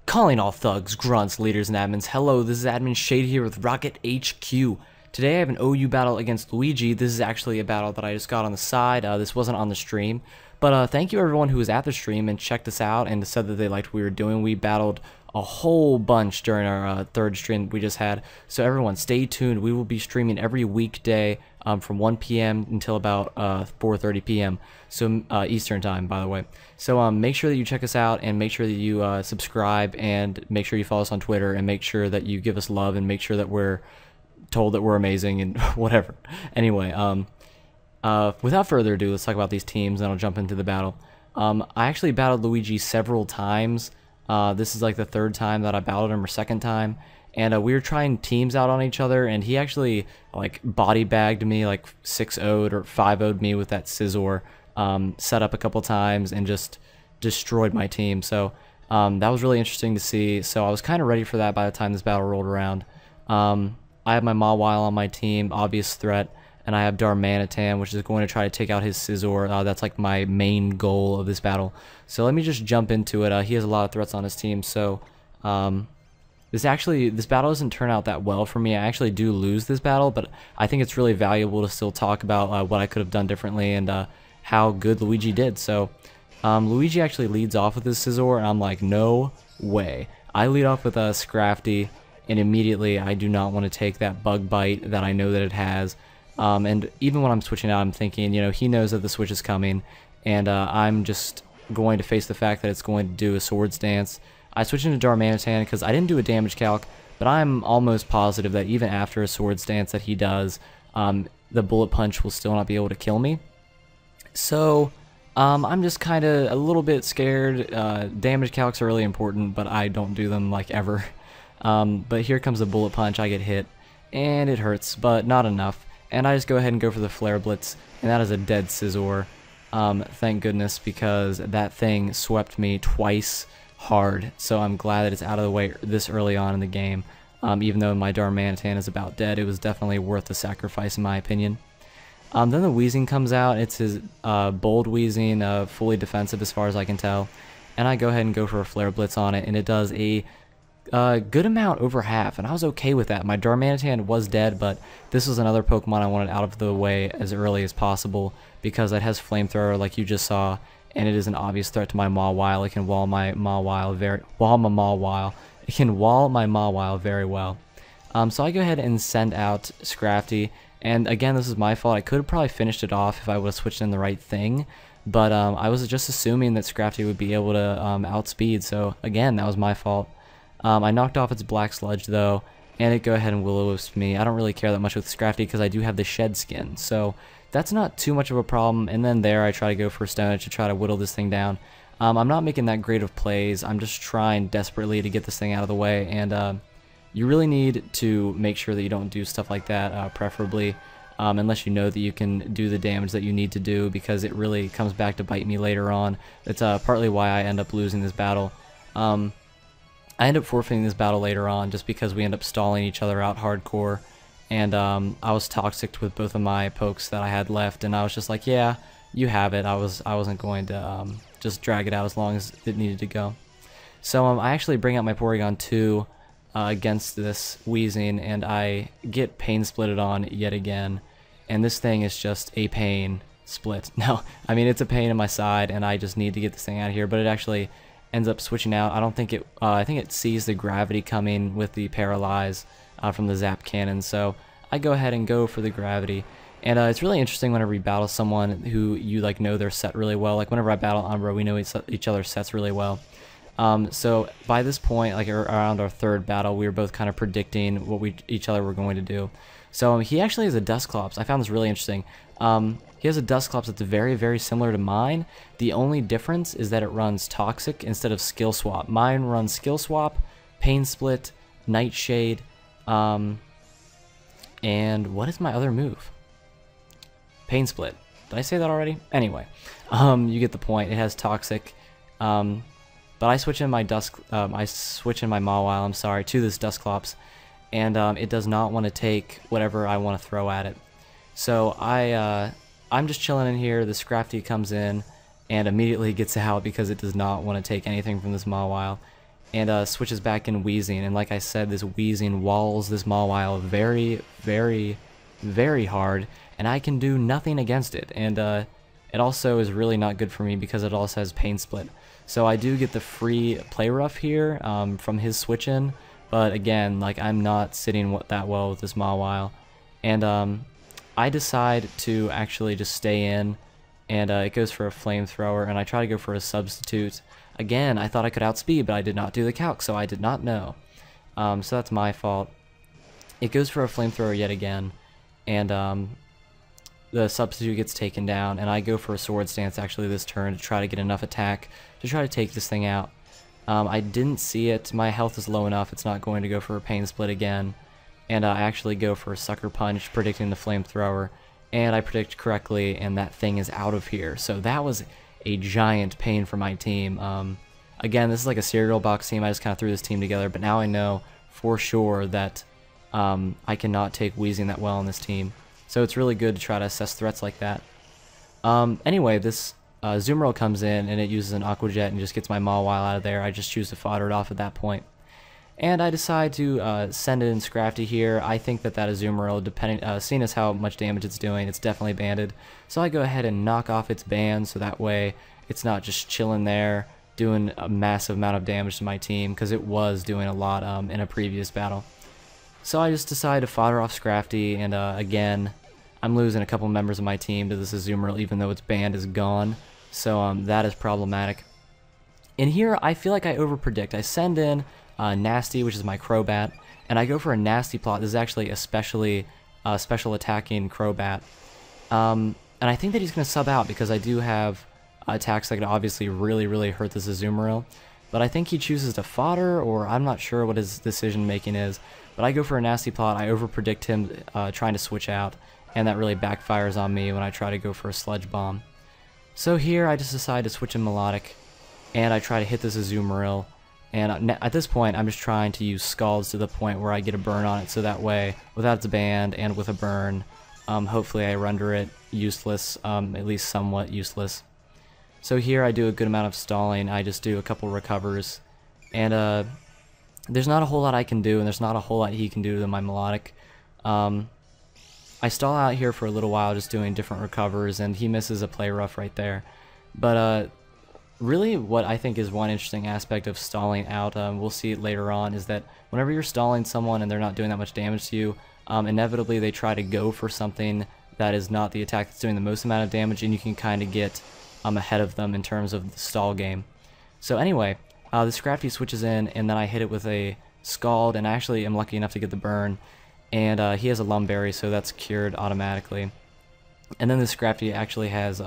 Calling all thugs, grunts, leaders, and admins. Hello, this is Admin Shade here with Rocket HQ. Today I have an OU battle against Luigi. This is actually a battle that I just got on the side. This wasn't on the stream. But thank you everyone who was at the stream and checked us out and said that they liked what we were doing. We battled a whole bunch during our third stream we just had. So everyone, stay tuned. We will be streaming every weekday from 1 p.m. until about 4:30 p.m. So Eastern time, by the way. So make sure that you check us out and make sure that you subscribe and make sure you follow us on Twitter and make sure that you give us love and make sure that we're told that we're amazing and whatever. Anyway, without further ado, let's talk about these teams and I'll jump into the battle. I actually battled Luigi several times. This is like the third time that I battled him, or second time, and we were trying teams out on each other, and he actually like body bagged me, like 6-0'd or 5-0'd me with that Scizor, set up a couple times and just destroyed my team. So that was really interesting to see. So I was kind of ready for that by the time this battle rolled around. I have my Mawile on my team, obvious threat, and I have Darmanitan, which is going to try to take out his Scizor. That's like my main goal of this battle. So let me just jump into it. He has a lot of threats on his team, so this battle doesn't turn out that well for me. I actually do lose this battle, but I think it's really valuable to still talk about what I could have done differently and how good Luigi did. So Luigi actually leads off with his Scizor, and I'm like, no way. I lead off with a Scrafty, and immediately I do not want to take that Bug Bite that I know that it has. And even when I'm switching out, I'm thinking, you know, he knows that the switch is coming, and I'm just going to face the fact that it's going to do a Swords Dance. I switch into Darmanitan because I didn't do a damage calc, but I'm almost positive that even after a Swords Dance that he does, the Bullet Punch will still not be able to kill me. So I'm just kind of a little bit scared. Damage calcs are really important, but I don't do them like ever. But here comes the Bullet Punch. I get hit, and it hurts, but not enough. And I just go ahead and go for the Flare Blitz, and that is a dead Scizor. Thank goodness, because that thing swept me twice hard, so I'm glad that it's out of the way this early on in the game. Even though my Darmanitan is about dead, it was definitely worth the sacrifice in my opinion. Then the Weezing comes out. It's his Bold Weezing, fully defensive as far as I can tell. And I go ahead and go for a Flare Blitz on it, and it does a good amount, over half, and I was okay with that. My Darmanitan was dead, but this was another Pokemon I wanted out of the way as early as possible because it has Flamethrower like you just saw, and it is an obvious threat to my Mawile. It can wall my Mawile very well. So I go ahead and send out Scrafty, and again, this is my fault. I could have probably finished it off if I would have switched in the right thing, but I was just assuming that Scrafty would be able to outspeed, so again, that was my fault. I knocked off its Black Sludge though, and it go ahead and Will-O-Wisp me. I don't really care that much with Scrafty because I do have the Shed Skin, so that's not too much of a problem. And then there I try to go for Stone Edge to try to whittle this thing down. I'm not making that great of plays. I'm just trying desperately to get this thing out of the way, and you really need to make sure that you don't do stuff like that, preferably, unless you know that you can do the damage that you need to do, because it really comes back to bite me later on. It's partly why I end up losing this battle. I end up forfeiting this battle later on just because we end up stalling each other out hardcore, and I was toxic with both of my pokes that I had left, and I was just like, yeah, you have it. I wasn't going to just drag it out as long as it needed to go. So I actually bring out my Porygon 2 against this Weezing, and I get Pain Splitted on yet again, and this thing is just a pain split. No, I mean, it's a pain in my side, and I just need to get this thing out of here, but it actually ends up switching out. I don't think it, I think it sees the gravity coming with the Paralyze from the Zap Cannon, so I go ahead and go for the gravity. And it's really interesting whenever you battle someone who you like know their set really well. Like whenever I battle Umbra, we know each other's sets really well. So by this point, like around our third battle, we were both kind of predicting what each other were going to do. So he actually has a Dusclops. I found this really interesting. He has a Dusclops that's very, very similar to mine. The only difference is that it runs Toxic instead of Skill Swap. Mine runs Skill Swap, Pain Split, Nightshade, and what is my other move? Pain Split. Did I say that already? Anyway, you get the point. It has Toxic, but I switch in my Mawile, I'm sorry, to this Dusclops, and it does not want to take whatever I want to throw at it. So I'm just chilling in here. The Scrafty comes in and immediately gets out because it does not want to take anything from this Mawile. and switches back in Wheezing. And like I said, this Wheezing walls this Mawile very, very, very hard, and I can do nothing against it. And it also is really not good for me because it also has Pain Split. So I do get the free Play Rough here from his switch in, but again, like, I'm not sitting that well with this Mawile. And I decide to actually just stay in, and it goes for a Flamethrower, and I try to go for a Substitute. Again, I thought I could outspeed, but I did not do the calc, so I did not know. So that's my fault. It goes for a Flamethrower yet again, and the Substitute gets taken down, and I go for a Swords Dance actually this turn to try to get enough attack to try to take this thing out. I didn't see it. My health is low enough. It's not going to go for a Pain Split again. And I actually go for a Sucker Punch, predicting the Flamethrower, and I predict correctly, and that thing is out of here. So that was a giant pain for my team. Again, this is like a cereal box team. I just kind of threw this team together, but now I know for sure that I cannot take Wheezing that well on this team. So it's really good to try to assess threats like that. Anyway, this Azumarill comes in, and it uses an Aqua Jet and just gets my Mawile out of there. I just choose to fodder it off at that point. And I decide to send in Scrafty here. I think that Azumarill, seeing as how much damage it's doing, it's definitely banded. So I go ahead and knock off its band, so that way it's not just chilling there, doing a massive amount of damage to my team, because it was doing a lot in a previous battle. So I just decide to fodder off Scrafty, and again, I'm losing a couple members of my team to this Azumarill, even though its band is gone. So that is problematic. In here, I feel like I overpredict. I send in Nasty, which is my Crobat, and I go for a Nasty Plot. This is actually a special attacking Crobat. And I think that he's going to sub out because I do have attacks that could obviously really hurt this Azumarill. But I think he chooses to fodder, or I'm not sure what his decision making is. But I go for a Nasty Plot. I overpredict him trying to switch out, and that really backfires on me when I try to go for a Sludge Bomb. So here I just decide to switch in Melodic, and I try to hit this Azumarill. And at this point, I'm just trying to use Scalds to the point where I get a burn on it, so that way, without its band and with a burn, hopefully I render it useless, at least somewhat useless. So here I do a good amount of stalling. I just do a couple recovers, and there's not a whole lot I can do, and there's not a whole lot he can do to my Melodic. I stall out here for a little while just doing different recovers, and he misses a Play Rough right there. But really what I think is one interesting aspect of stalling out, we'll see it later on, is that whenever you're stalling someone and they're not doing that much damage to you, inevitably they try to go for something that is not the attack that's doing the most amount of damage, and you can kind of get ahead of them in terms of the stall game. So anyway, the Scrafty switches in, and then I hit it with a Scald, and I actually am lucky enough to get the burn. And he has a Lumberry, so that's cured automatically. And then the Scrafty actually has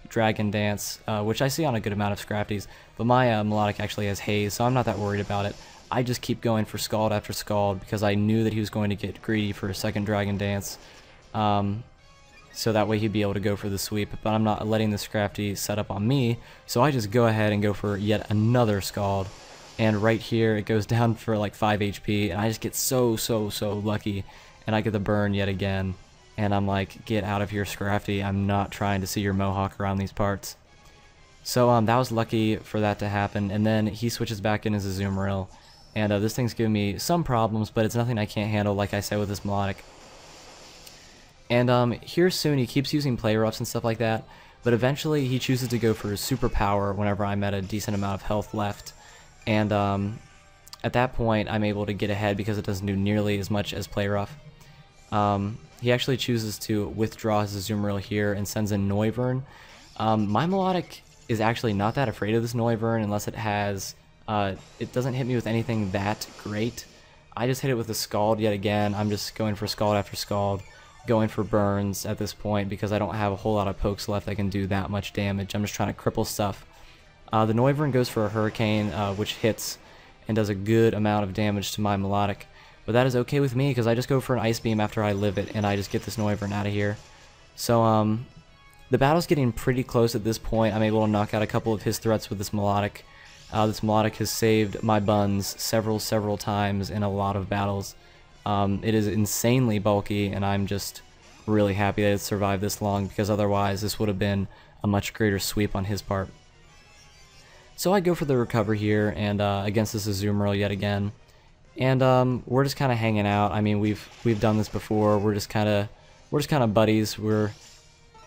Dragon Dance, which I see on a good amount of Scrafties, but my Melodic actually has Haze, so I'm not that worried about it. I just keep going for Scald after Scald because I knew that he was going to get greedy for a second Dragon Dance, so that way he'd be able to go for the sweep, but I'm not letting the Scrafty set up on me, so I just go ahead and go for yet another Scald. And right here it goes down for like 5 HP, and I just get so lucky, and I get the burn yet again. And I'm like, get out of here, Scrafty. I'm not trying to see your Mohawk around these parts. So that was lucky for that to happen. And then he switches back in as a Azumarill, and this thing's giving me some problems, but it's nothing I can't handle, like I said with this Melodic. And here soon he keeps using Play Roughs and stuff like that, but eventually he chooses to go for his Superpower whenever I'm at a decent amount of health left. And at that point, I'm able to get ahead because it doesn't do nearly as much as Play Rough. He actually chooses to withdraw his Azumarill here and sends in Noivern. My Melodic is actually not that afraid of this Noivern unless it has... it doesn't hit me with anything that great. I just hit it with a Scald yet again. I'm just going for Scald after Scald, going for burns at this point because I don't have a whole lot of pokes left that can do that much damage. I'm just trying to cripple stuff. The Noivern goes for a Hurricane, which hits and does a good amount of damage to my Melodic. But that is okay with me because I just go for an Ice Beam after I live it, and I just get this Noivern out of here. So the battle's getting pretty close at this point. I'm able to knock out a couple of his threats with this Melodic. This Melodic has saved my buns several times in a lot of battles. It is insanely bulky, and I'm just really happy that it survived this long because otherwise this would have been a much greater sweep on his part. So I go for the recover here, and against this Azumarill yet again. And we're just kind of hanging out. I mean, we've done this before. We're just kind of buddies. We're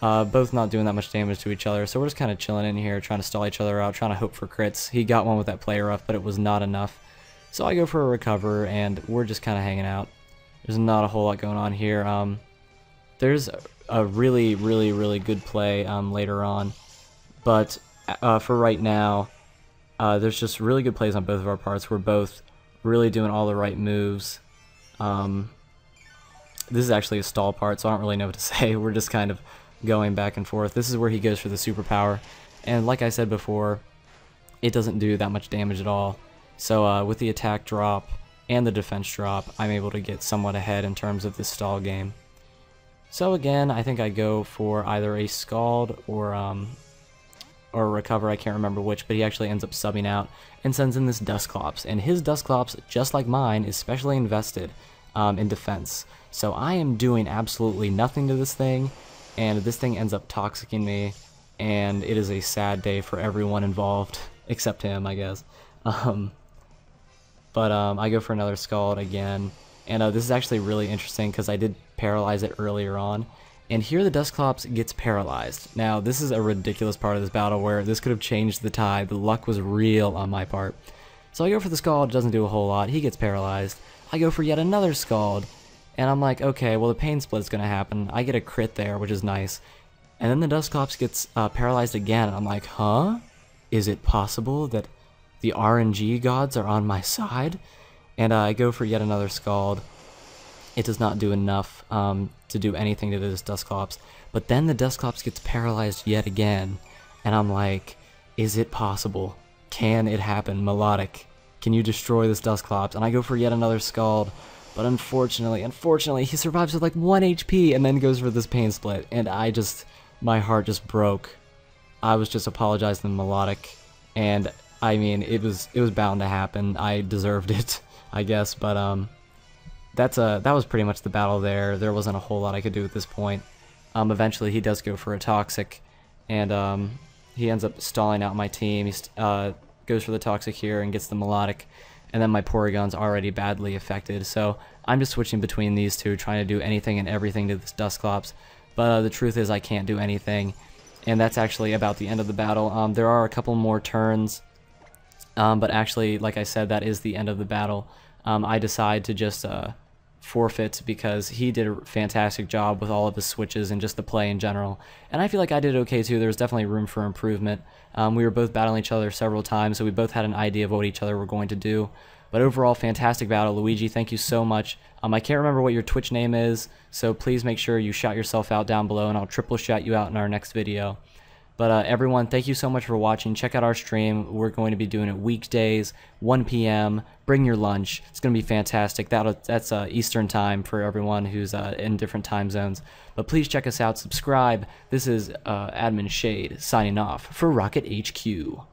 both not doing that much damage to each other, so we're just kind of chilling in here, trying to stall each other out, trying to hope for crits. He got one with that play rough, but it was not enough. So I go for a recover, and we're just kind of hanging out. There's not a whole lot going on here. There's a really, really, really good play later on, but for right now, there's just really good plays on both of our parts. We're both really doing all the right moves. This is actually a stall part, so I don't really know what to say. We're just kind of going back and forth. This is where he goes for the superpower, and like I said before, it doesn't do that much damage at all. So with the attack drop and the defense drop, I'm able to get somewhat ahead in terms of this stall game. So again, I think I go for either a Scald or a recover, I can't remember which, but he actually ends up subbing out and sends in this Dusclops, and his Dusclops, just like mine, is specially invested in defense. So I am doing absolutely nothing to this thing, and this thing ends up toxicking me, and it is a sad day for everyone involved, except him, I guess. I go for another Scald again, and this is actually really interesting because I did paralyze it earlier on, and here the Dusclops gets paralyzed. Now, this is a ridiculous part of this battle where this could have changed the tide. The luck was real on my part. So I go for the Scald, it doesn't do a whole lot. He gets paralyzed. I go for yet another Scald, and I'm like, okay, well, the Pain Split's gonna happen. I get a crit there, which is nice. And then the Dusclops gets paralyzed again, and I'm like, huh? Is it possible that the RNG gods are on my side? And I go for yet another Scald. It does not do enough to do anything to this Dusclops. But then the Dusclops gets paralyzed yet again, and I'm like, is it possible? Can it happen? Melodic, can you destroy this Dusclops? And I go for yet another Scald, but unfortunately, he survives with like 1 HP and then goes for this Pain Split, and my heart just broke. I was just apologizing to Melodic, and I mean, it was bound to happen. I deserved it, I guess, but that was pretty much the battle there. There wasn't a whole lot I could do at this point. Eventually he does go for a Toxic, and he ends up stalling out my team. He goes for the Toxic here and gets the Melodic, and then my Porygon's already badly affected, so I'm just switching between these two, trying to do anything and everything to this Dusclops, but the truth is I can't do anything, and that's actually about the end of the battle. There are a couple more turns, but actually, like I said, that is the end of the battle. I decide to just forfeit because he did a fantastic job with all of his switches and just the play in general, and I feel like I did okay too. There was definitely room for improvement. We were both battling each other several times, so we both had an idea of what each other were going to do, but overall, fantastic battle. Luigi, thank you so much. I can't remember what your Twitch name is, so please make sure you shout yourself out down below, and I'll triple shout you out in our next video. But everyone, thank you so much for watching. Check out our stream. We're going to be doing it weekdays, 1 p.m. Bring your lunch. It's going to be fantastic. That's Eastern time for everyone who's in different time zones. But please check us out. Subscribe. This is Admin Shade signing off for Rocket HQ.